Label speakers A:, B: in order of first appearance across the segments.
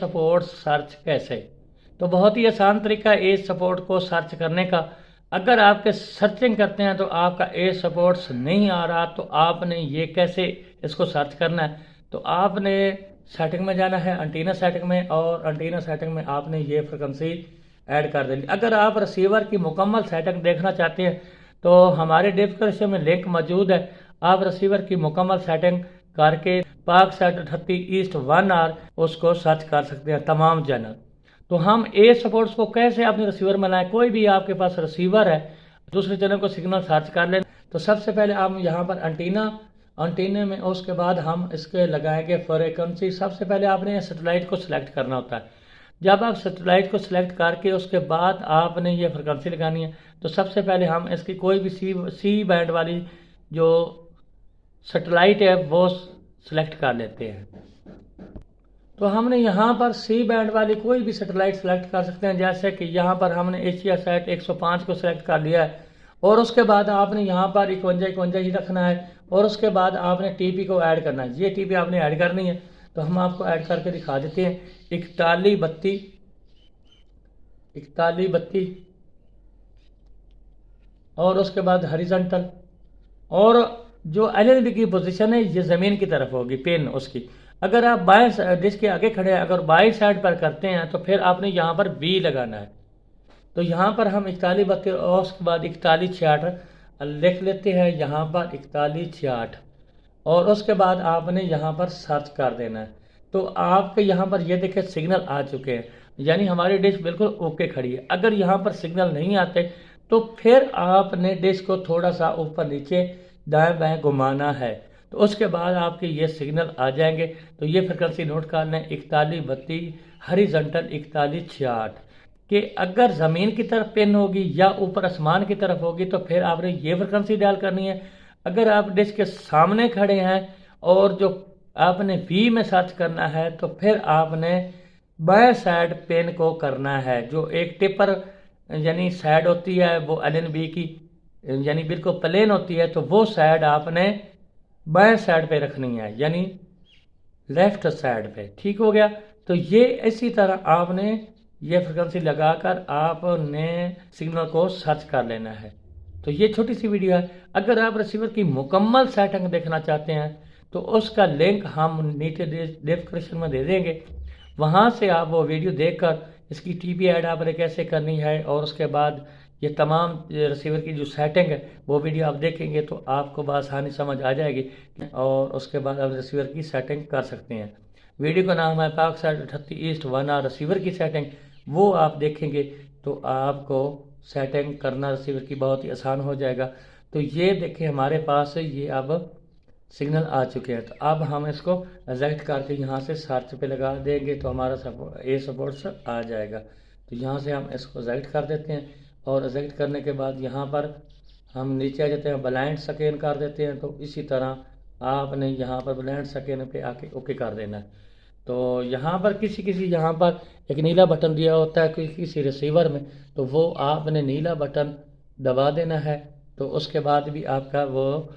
A: Support search कैसे। तो बहुत ही आसान तरीका ए सपोर्ट को सर्च करने का। अगर आपके सर्चिंग करते हैं तो आपका ए सपोर्ट्स नहीं आ रहा तो आपने ये कैसे इसको सर्च करना है। तो आपने सेटिंग में जाना है, एंटीना सेटिंग में, और एंटीना सेटिंग में आपने ये फ्रिक्वेंसी ऐड कर देनी। अगर आप रिसीवर की मुकम्मल सेटिंग देखना चाहते हैं तो हमारे डिस्क्रिप्शन में लिंक मौजूद है। आप रिसीवर की मुकम्मल सेटिंग करके पाकसेट 38 ईस्ट 1R उसको सर्च कर सकते हैं तमाम चैनल। तो हम ए सपोर्ट्स को कैसे अपने रिसीवर में लाएं। कोई भी आपके पास रिसीवर है, दूसरे चैनल को सिग्नल सर्च कर लें। तो सबसे पहले हम यहाँ पर एंटीना में, उसके बाद हम इसके लगाएंगे फ्रीक्वेंसी। सबसे पहले आपने सैटेलाइट को सिलेक्ट करना होता है। जब आप सैटेलाइट को सिलेक्ट करके उसके बाद आपने ये फ्रिक्वेंसी लगानी है। तो सबसे पहले हम इसकी कोई भी सी बैंड वाली जो सैटेलाइट है वो सिलेक्ट कर लेते हैं। तो हमने यहाँ पर सी बैंड वाली कोई भी सैटेलाइट सेलेक्ट कर सकते हैं। जैसे कि यहाँ पर हमने एशियासैट 105 को सिलेक्ट कर लिया है, और उसके बाद आपने यहाँ पर 51 ही रखना है, और उसके बाद आपने टीपी को ऐड करना है। ये टीपी आपने ऐड करनी है। तो हम आपको ऐड करके दिखा देते हैं। 4132 और उसके बाद हॉरिजॉन्टल, और जो एलएलबी की पोजीशन है ये ज़मीन की तरफ होगी, पेन उसकी। अगर आप बाएं डिश के आगे खड़े हैं, अगर बाएं साइड पर करते हैं तो फिर आपने यहाँ पर वी लगाना है। तो यहाँ पर हम 4132 और उसके बाद 4166 लिख लेते हैं। यहाँ पर 4166 और उसके बाद आपने यहाँ पर सर्च कर देना है। तो आपके यहाँ पर ये देखें सिग्नल आ चुके हैं, यानी हमारी डिश बिल्कुल ओके खड़ी है। अगर यहाँ पर सिग्नल नहीं आते तो फिर आपने डिश को थोड़ा सा ऊपर नीचे दाएं बाएं घुमाना है। तो उसके बाद आपके ये सिग्नल आ जाएंगे। तो ये फ्रिक्वेंसी नोट कर लें, 4132 हॉरिजॉन्टल 4166 कि अगर ज़मीन की तरफ पिन होगी या ऊपर आसमान की तरफ होगी तो फिर आपने ये फ्रिक्वेंसी डायल करनी है। अगर आप डिश के सामने खड़े हैं और जो आपने वी में सर्च करना है तो फिर आपने बाएं साइड पिन को करना है। जो एक टिपर यानी साइड होती है वो एलएनबी की यानी बिल्कुल प्लेन होती है, तो वो साइड आपने बाएं साइड पे रखनी है, यानी लेफ्ट साइड पे। ठीक हो गया। तो ये इसी तरह आपने ये फ्रिक्वेंसी लगाकर आपने सिग्नल को सर्च कर लेना है। तो ये छोटी सी वीडियो है। अगर आप रिसीवर की मुकम्मल सेटिंग देखना चाहते हैं तो उसका लिंक हम नीचे डिस्क्रिप्शन में दे देंगे। वहाँ से आप वो वीडियो देखकर इसकी टीपी ऐड आपने कैसे करनी है और उसके बाद ये तमाम रिसीवर की जो सेटिंग है वो वीडियो आप देखेंगे तो आपको बआसानी समझ आ जाएगी, और उसके बाद आप रिसीवर की सेटिंग कर सकते हैं। वीडियो का नाम है पाकसेट 38 ईस्ट 1R रिसीवर की सेटिंग। वो आप देखेंगे तो आपको सेटिंग करना रिसीवर की बहुत ही आसान हो जाएगा। तो ये देखें हमारे पास ये अब सिग्नल आ चुके हैं। तो अब हम इसको रिजेक्ट करके यहाँ से सर्च पे लगा देंगे तो हमारा ए सपोर्ट्स आ जाएगा। तो यहाँ से हम इसको रिजेक्ट कर देते हैं, और रिजेक्ट करने के बाद यहाँ पर हम नीचे आ जाते हैं, ब्लाइंड स्कैन कर देते हैं। तो इसी तरह आपने यहाँ पर ब्लाइंड स्कैन पे आके ओके कर देना है। तो यहाँ पर किसी यहाँ पर एक नीला बटन दिया होता है किसी रिसीवर में, तो वो आपने नीला बटन दबा देना है। तो उसके बाद भी आपका वो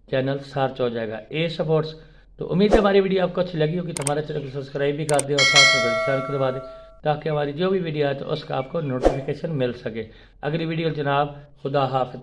A: चैनल सर्च हो जाएगा ए सपोर्ट्स। तो उम्मीद है हमारी वीडियो आपको अच्छी लगी होगी। तो हमारे चैनल को सब्सक्राइब भी कर दें और साथ में बेल आइकन को दबा दें ताकि हमारी जो भी वीडियो आए तो उसका आपको नोटिफिकेशन मिल सके। अगली वीडियो जनाब, खुदा हाफिज़।